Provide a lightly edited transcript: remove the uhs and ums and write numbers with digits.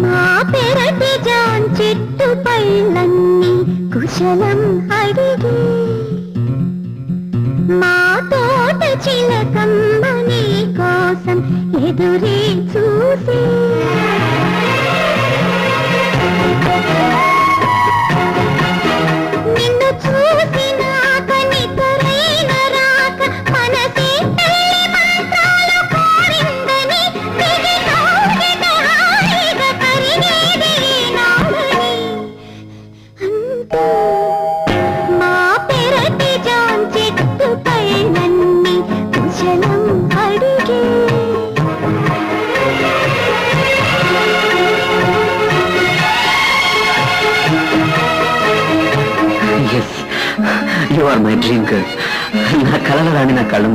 మా పెరటి జాన్ చెట్టు పళ్ళన్నీ కుశలం అడిగి మా తోట చిలకమ్మ నీ కోసం ఎదురే చూసి నిన్ను చూసినాక నిద్రైన రాక మనసే పెళ్లి మంత్రాలు కోరిందని దిగి కౌగిట హాయిగా కరిగేది నామని అంటూ మా పెరటి జాన్ చెట్టు పైనన్ని కుశలం అడిగే Yes, you are my dream girl. నా కలల రాణి నా కళ్ళ